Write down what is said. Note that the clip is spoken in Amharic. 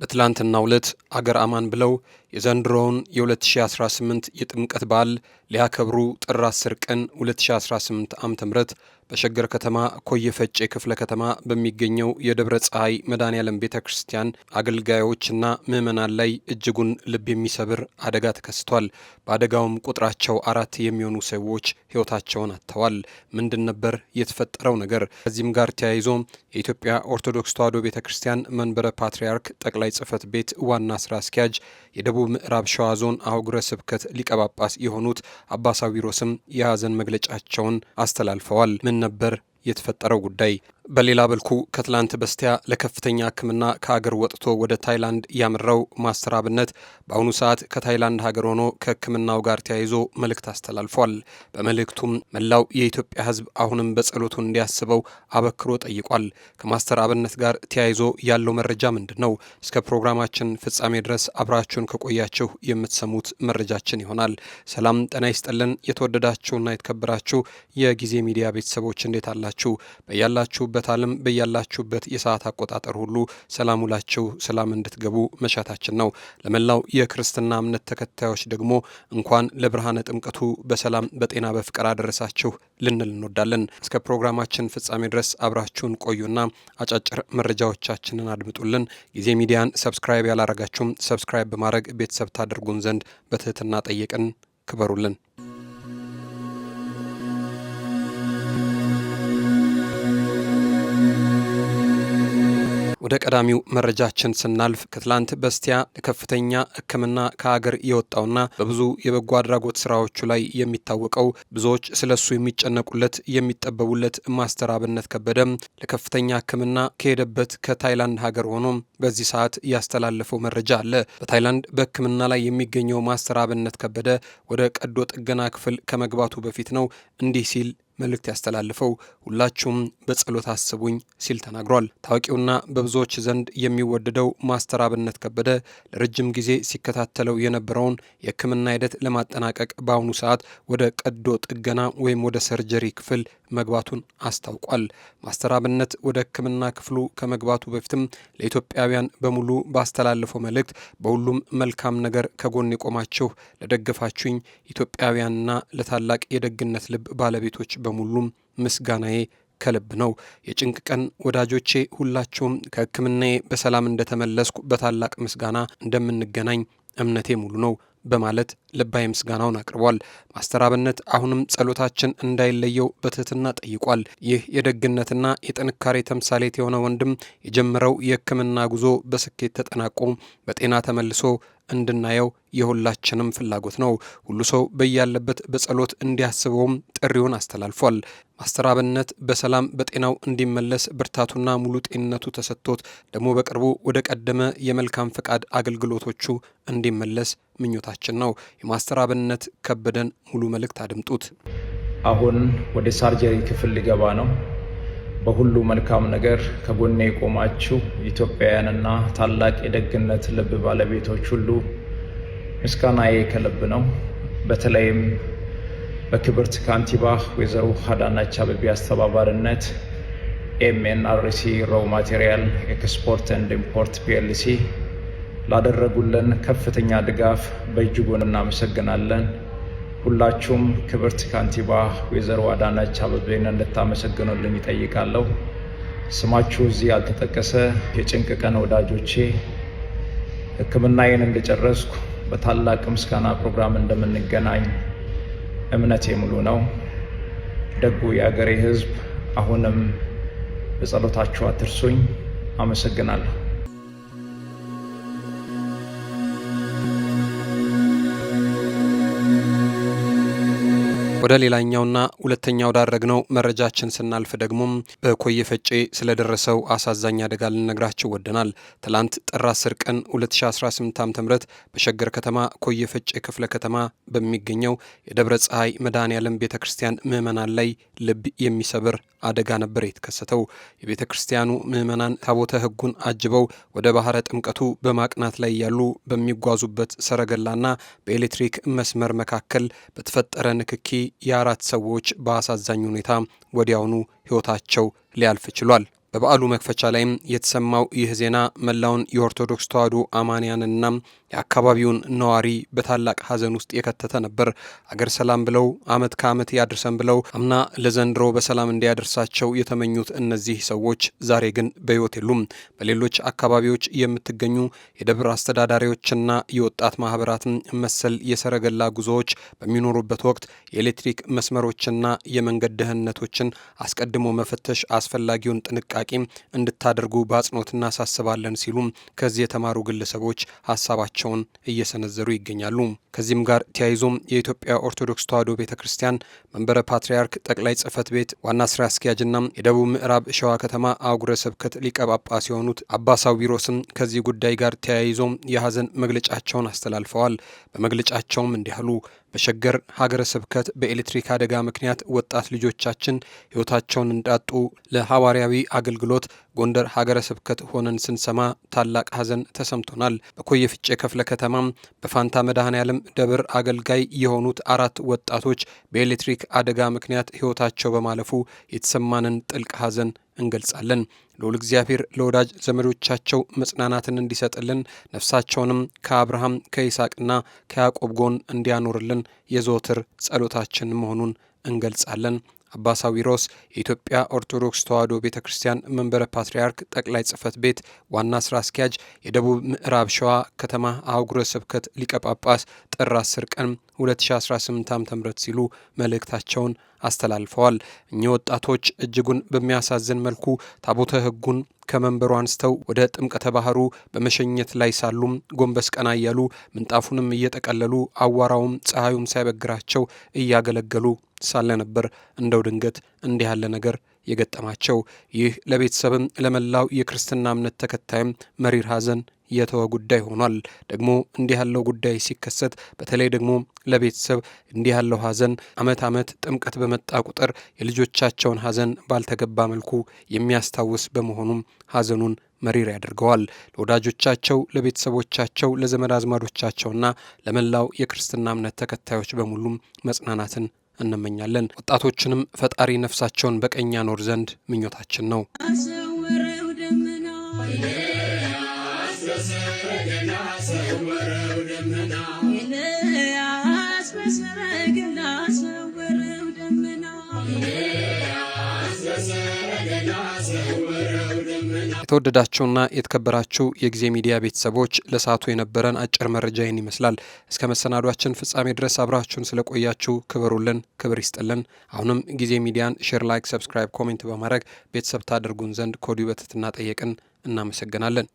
በትላንትናው ዕለት አገር አማን ብለው የዘንድሮውን የ2018 የጥምቀት በዓል ሊያከብሩ ጥር 10 ቀን 2018 ዓ.ም በሸገር ከተማ ኮየ ፈጬ ክፍለ ከተማ በሚገኘው የደብረ ፀሐይ መድኃኔዓለም ቤተ ክርስቲያን አገልጋዮችና ምዕመናን ላይ እጅጉን ልብ የሚሰብር አደጋ ተከስቷል። በአደጋውም ቁጥራቸው 4 የሚሆኑ ሰዎች ሕይወታቸውን አጥተዋል። ምንድን ነበር የተፈጠረው ነገር? ከዚህም ጋር ተያይዞ የኢትዮጵያ ኦርቶዶክስ ተዋሕዶ ቤተ ክርስቲያን መንበረ ፓትርያርክ ጠቅላይ ጽሕፈት ቤት ዋና ስራ አስኪያጅ የደቡብ ምዕራብ ሸዋ ዞን አህጉረ ስብከት ሊቀ ጳጳስ የሆኑት አባ ሳዊሮስም የሐዘን መግለጫቸውን አስተላልፈዋል። ምን ነበር የተፈጠረው ጉዳይ? በሌላ በልኩ ከትላንት በስቲያ ለከፍተኛ ሕክምና ከሀገር ወጥቶ ወደ ታይላንድ ያመራው ማስተር አብነት በአሁኑ ሰዓት ከታይላንድ ሀገር ሆኖ ከሕክምናው ጋር ተያይዞ መልእክት አስተላልፏል። በመልእክቱም መላው የኢትዮጵያ ሕዝብ አሁንም በጸሎቱ እንዲያስበው አበክሮ ጠይቋል። ከማስተር አብነት ጋር ተያይዞ ያለው መረጃ ምንድን ነው? እስከ ፕሮግራማችን ፍጻሜ ድረስ አብራችሁን ከቆያችሁ የምትሰሙት መረጃችን ይሆናል። ሰላም ጤና ይስጥልን። የተወደዳችሁና የተከበራችሁ የጊዜ ሚዲያ ቤተሰቦች እንዴት አላችሁ? በያላችሁበት ዓለም በያላችሁበት የሰዓት አቆጣጠር ሁሉ ሰላም ውላችሁ ሰላም እንድትገቡ መሻታችን ነው። ለመላው የክርስትና እምነት ተከታዮች ደግሞ እንኳን ለብርሃነ ጥምቀቱ በሰላም በጤና በፍቅር አደረሳችሁ ልንል እንወዳለን። እስከ ፕሮግራማችን ፍጻሜ ድረስ አብራችሁን ቆዩና አጫጭር መረጃዎቻችንን አድምጡልን። ጊዜ ሚዲያን ሰብስክራይብ ያላረጋችሁም ሰብስክራይብ በማድረግ ቤተሰብ ታደርጉን ዘንድ በትህትና ጠየቅን። ክበሩልን። ወደ ቀዳሚው መረጃችን ስናልፍ ከትላንት በስቲያ ለከፍተኛ ሕክምና ከሀገር የወጣውና በብዙ የበጎ አድራጎት ስራዎቹ ላይ የሚታወቀው ብዙዎች ስለሱ የሚጨነቁለት የሚጠበቡለት ማስተር አብነት ከበደ ለከፍተኛ ሕክምና ከሄደበት ከታይላንድ ሀገር ሆኖ በዚህ ሰዓት ያስተላለፈው መረጃ አለ። በታይላንድ በሕክምና ላይ የሚገኘው ማስተር አብነት ከበደ ወደ ቀዶ ጥገና ክፍል ከመግባቱ በፊት ነው እንዲህ ሲል መልእክት ያስተላልፈው። ሁላችሁም በጸሎት አስቡኝ ሲል ተናግሯል። ታዋቂውና በብዙዎች ዘንድ የሚወደደው ማስተር አብነት ከበደ ለረጅም ጊዜ ሲከታተለው የነበረውን የሕክምና ሂደት ለማጠናቀቅ በአሁኑ ሰዓት ወደ ቀዶ ጥገና ወይም ወደ ሰርጀሪ ክፍል መግባቱን አስታውቋል። ማስተር አብነት ወደ ሕክምና ክፍሉ ከመግባቱ በፊትም ለኢትዮጵያውያን በሙሉ ባስተላለፈው መልእክት በሁሉም መልካም ነገር ከጎን የቆማችሁ ለደገፋችሁኝ ኢትዮጵያውያንና ለታላቅ የደግነት ልብ ባለቤቶች በሙሉም ምስጋናዬ ከልብ ነው። የጭንቅ ቀን ወዳጆቼ ሁላችሁም ከሕክምናዬ በሰላም እንደተመለስኩ በታላቅ ምስጋና እንደምንገናኝ እምነቴ ሙሉ ነው በማለት ልባዊ ምስጋናውን አቅርቧል። ማስተር አብነት አሁንም ጸሎታችን እንዳይለየው በትህትና ጠይቋል። ይህ የደግነትና የጥንካሬ ተምሳሌት የሆነ ወንድም የጀመረው የሕክምና ጉዞ በስኬት ተጠናቆ በጤና ተመልሶ እንድናየው የሁላችንም ፍላጎት ነው። ሁሉ ሰው በያለበት በጸሎት እንዲያስበውም ጥሪውን አስተላልፏል። ማስተር አብነት በሰላም በጤናው እንዲመለስ ብርታቱና ሙሉ ጤንነቱ ተሰጥቶት ደግሞ በቅርቡ ወደ ቀደመ የመልካም ፈቃድ አገልግሎቶቹ እንዲመለስ ምኞታችን ነው። የማስተር አብነት ከበደን ሙሉ መልእክት አድምጡት። አሁን ወደ ሳርጀሪ ክፍል ሊገባ ነው። በሁሉ መልካም ነገር ከጎኔ የቆማችሁ ኢትዮጵያውያንና ታላቅ የደግነት ልብ ባለቤቶች ሁሉ ምስጋናዬ ከልብ ነው። በተለይም በክብርት ካንቲባ ወይዘሮ አዳነች አቤቤ አስተባባሪነት ኤምኤንአርሲ ሮው ማቴሪያል ኤክስፖርት ኤንድ ኢምፖርት ፒኤልሲ ላደረጉልን ከፍተኛ ድጋፍ በእጅጉን እናመሰግናለን። ሁላችሁም ክብርት ካንቲባ ወይዘሮ አዳነች አቤቤን እንድታመሰግኑልኝ ይጠይቃለሁ። ስማችሁ እዚህ ያልተጠቀሰ የጭንቅ ቀን ወዳጆቼ ሕክምናዬን እንደጨረስኩ በታላቅ ምስጋና ፕሮግራም እንደምንገናኝ እምነቴ ሙሉ ነው። ደጉ የአገሬ ሕዝብ አሁንም በጸሎታችሁ አትርሱኝ። አመሰግናለሁ። ወደ ሌላኛውና ሁለተኛው ዳረግነው መረጃችን ስናልፍ ደግሞ በኮየ ፈጬ ስለደረሰው አሳዛኝ አደጋ ልነግራችሁ ወደናል። ትላንት ጥር 10 ቀን 2018 ዓ.ም በሸገር ከተማ ኮየ ፈጬ ክፍለ ከተማ በሚገኘው የደብረ ፀሐይ መድኃኔዓለም ቤተ ክርስቲያን ምዕመናን ላይ ልብ የሚሰብር አደጋ ነበር የተከሰተው። የቤተ ክርስቲያኑ ምዕመናን ታቦተ ሕጉን አጅበው ወደ ባህረ ጥምቀቱ በማቅናት ላይ ያሉ በሚጓዙበት ሰረገላና በኤሌክትሪክ መስመር መካከል በተፈጠረ ንክኪ የ4 ሰዎች በአሳዛኝ ሁኔታ ወዲያውኑ ሕይወታቸው ሊያልፍ ችሏል። በበዓሉ መክፈቻ ላይም የተሰማው ይህ ዜና መላውን የኦርቶዶክስ ተዋሕዶ አማንያንና የአካባቢውን ነዋሪ በታላቅ ሐዘን ውስጥ የከተተ ነበር። አገር ሰላም ብለው ዓመት ከዓመት ያድርሰን ብለው አምና ለዘንድሮ በሰላም እንዲያደርሳቸው የተመኙት እነዚህ ሰዎች ዛሬ ግን በሕይወት የሉም። በሌሎች አካባቢዎች የምትገኙ የደብር አስተዳዳሪዎችና የወጣት ማህበራትን መሰል የሰረገላ ጉዞዎች በሚኖሩበት ወቅት የኤሌክትሪክ መስመሮችና የመንገድ ደህንነቶችን አስቀድሞ መፈተሽ አስፈላጊውን ጥንቃቄ እንድታደርጉ በአጽንኦት እናሳስባለን ሲሉ ከዚህ የተማሩ ግለሰቦች ሀሳባቸውን እየሰነዘሩ ይገኛሉ። ከዚህም ጋር ተያይዞም የኢትዮጵያ ኦርቶዶክስ ተዋሕዶ ቤተክርስቲያን መንበረ ፓትርያርክ ጠቅላይ ጽሕፈት ቤት ዋና ስራ አስኪያጅና የደቡብ ምዕራብ ሸዋ ከተማ አህጉረ ስብከት ሊቀ ጳጳስ የሆኑት አባ ሳዊሮስም ከዚህ ጉዳይ ጋር ተያይዞ የሐዘን መግለጫቸውን አስተላልፈዋል። በመግለጫቸውም እንዲህ አሉ። በሸገር ሀገረ ስብከት በኤሌክትሪክ አደጋ ምክንያት ወጣት ልጆቻችን ሕይወታቸውን እንዳጡ ለሐዋርያዊ አገልግሎት ጎንደር ሀገረ ስብከት ሆነን ስንሰማ ታላቅ ሐዘን ተሰምቶናል። በኮየ ፍጬ ክፍለ ከተማም በፋንታ መድኃኔዓለም ደብር አገልጋይ የሆኑት 4 ወጣቶች በኤሌክትሪክ አደጋ ምክንያት ሕይወታቸው በማለፉ የተሰማንን ጥልቅ ሐዘን እንገልጻለን። ልዑል እግዚአብሔር ለወዳጅ ዘመዶቻቸው መጽናናትን እንዲሰጥልን ነፍሳቸውንም ከአብርሃም ከይስሐቅና ከያዕቆብ ጎን እንዲያኖርልን የዘወትር ጸሎታችን መሆኑን እንገልጻለን። አባ ሳዊሮስ የኢትዮጵያ ኦርቶዶክስ ተዋሕዶ ቤተ ክርስቲያን መንበረ ፓትርያርክ ጠቅላይ ጽሕፈት ቤት ዋና ስራ አስኪያጅ የደቡብ ምዕራብ ሸዋ ከተማ አህጉረ ስብከት ሊቀ ጳጳስ ጥር 10 ቀን 2018 ዓ.ም ሲሉ መልእክታቸውን አስተላልፈዋል። እኚህ ወጣቶች እጅጉን በሚያሳዝን መልኩ ታቦተ ሕጉን ከመንበሩ አንስተው ወደ ጥምቀተ ባህሩ በመሸኘት ላይ ሳሉም ጎንበስ ቀና እያሉ ምንጣፉንም እየጠቀለሉ አዋራውም ፀሐዩም ሳይበግራቸው እያገለገሉ ሳለ ነበር እንደው ድንገት እንዲህ ያለ ነገር የገጠማቸው። ይህ ለቤተሰብም ለመላው የክርስትና እምነት ተከታይም መሪር ሐዘን የተወ ጉዳይ ሆኗል። ደግሞ እንዲህ ያለው ጉዳይ ሲከሰት በተለይ ደግሞ ለቤተሰብ እንዲህ ያለው ሐዘን ዓመት ጥምቀት በመጣ ቁጥር የልጆቻቸውን ሐዘን ባልተገባ መልኩ የሚያስታውስ በመሆኑም ሐዘኑን መሪር ያደርገዋል። ለወዳጆቻቸው፣ ለቤተሰቦቻቸው፣ ለዘመድ አዝማዶቻቸውና ለመላው የክርስትና እምነት ተከታዮች በሙሉም መጽናናትን እንመኛለን። ወጣቶችንም ፈጣሪ ነፍሳቸውን በቀኝ ያኖር ዘንድ ምኞታችን ነው። የተወደዳችሁና የተከበራችሁ የጊዜ ሚዲያ ቤተሰቦች ለሰዓቱ የነበረን አጭር መረጃ ይህን ይመስላል። እስከ መሰናዷችን ፍጻሜ ድረስ አብራችሁን ስለቆያችሁ ክብሩልን፣ ክብር ይስጥልን። አሁንም ጊዜ ሚዲያን ሼር፣ ላይክ፣ ሰብስክራይብ፣ ኮሜንት በማድረግ ቤተሰብ ታደርጉን ዘንድ ከወዲሁ በትህትና ጠየቅን። እናመሰግናለን።